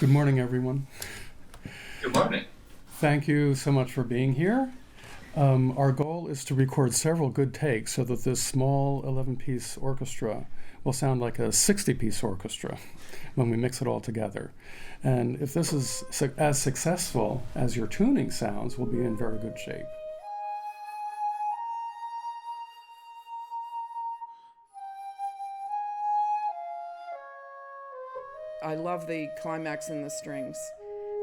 Good morning, everyone. Good morning. Thank you so much for being here. Our goal is to record several good takes so that this small 11-piece orchestra will sound like a 60-piece orchestra when we mix it all together. And if this is as successful as your tuning sounds, we'll be in very good shape. I love the climax in the strings,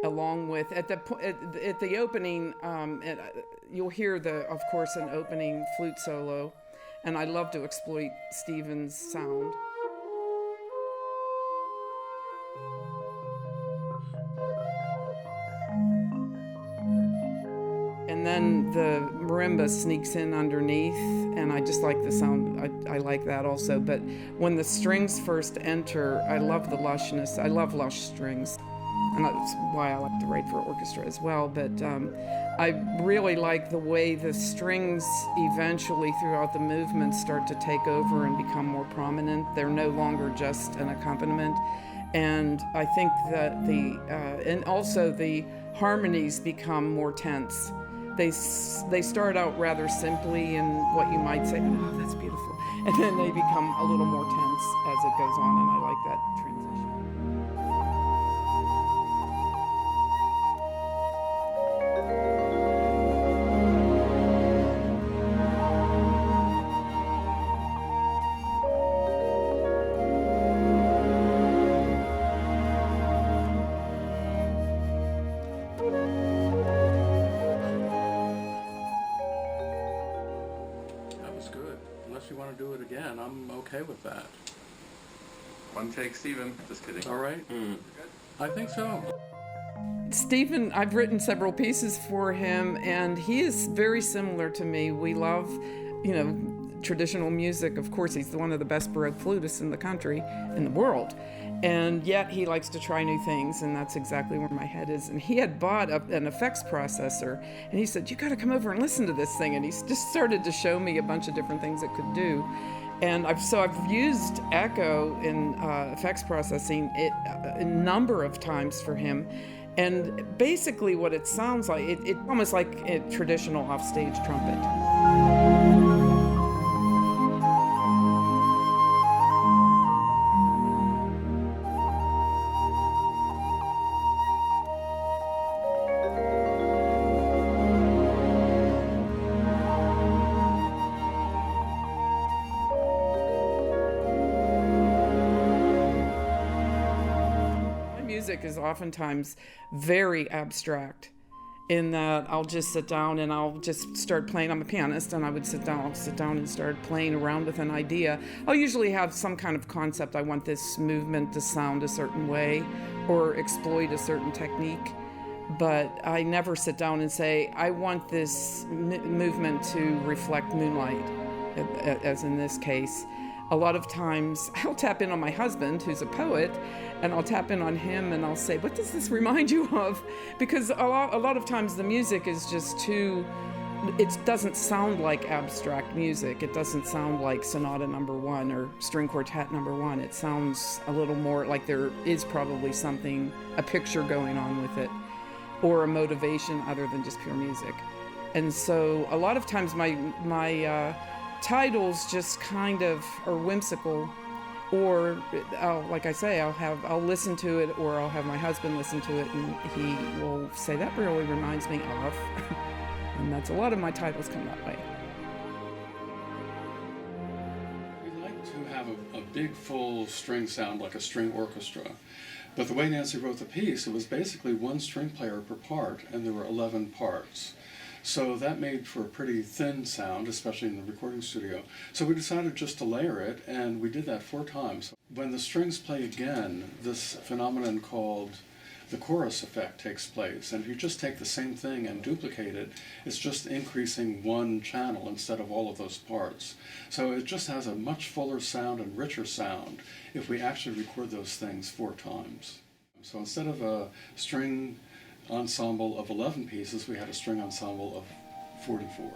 along with at the opening. You'll hear of course, an opening flute solo, and I love to exploit Stephen's sound. And then the marimba sneaks in underneath, and I just like the sound. I like that also. But when the strings first enter, I love the lushness. I love lush strings, and that's why I like to write for orchestra as well. But I really like the way the strings eventually throughout the movement start to take over and become more prominent. They're no longer just an accompaniment. And I think that and also the harmonies become more tense. They start out rather simply in what you might say, oh, that's beautiful. And then they become a little more tense as it goes on, and I like that transition. Good. Unless you want to do it again, I'm okay with that. One take, Stephen. Just kidding. All right? I think so. Stephen, I've written several pieces for him, and he is very similar to me. We love, traditional music. Of course, he's one of the best Baroque flutists in the country, in the world. And yet he likes to try new things, and that's exactly where my head is. And he had bought an effects processor, and he said, you got to come over and listen to this thing. And he just started to show me a bunch of different things it could do. And I've used echo in effects processing a number of times for him. And basically what it sounds like, it's almost like a traditional offstage trumpet. Music is oftentimes very abstract in that I'll just sit down and I'll just start playing. I'm a pianist, and I'll sit down and start playing around with an idea. I'll usually have some kind of concept. I want this movement to sound a certain way or exploit a certain technique, but I never sit down and say, I want this movement to reflect Moonlight, as in this case. A lot of times I'll tap in on my husband, who's a poet, and I'll tap in on him and I'll say, what does this remind you of? Because a lot of times the music is just it doesn't sound like abstract music. It doesn't sound like Sonata No. 1 or String Quartet No. 1. It sounds a little more like there is probably a picture going on with it, or a motivation other than just pure music. And so a lot of times my titles just kind of are whimsical, or like I say, I'll listen to it, or I'll have my husband listen to it, and he will say, that really reminds me of. And that's a lot of my titles come that way. We like to have a big full string sound like a string orchestra, but the way Nancy wrote the piece, it was basically one string player per part, and there were 11 parts. So that made for a pretty thin sound, especially in the recording studio. So we decided just to layer it, and we did that 4 times. When the strings play again, this phenomenon called the chorus effect takes place. And if you just take the same thing and duplicate it, it's just increasing one channel instead of all of those parts. So it just has a much fuller sound and richer sound if we actually record those things 4 times. So instead of a string ensemble of 11 pieces, we had a string ensemble of 44.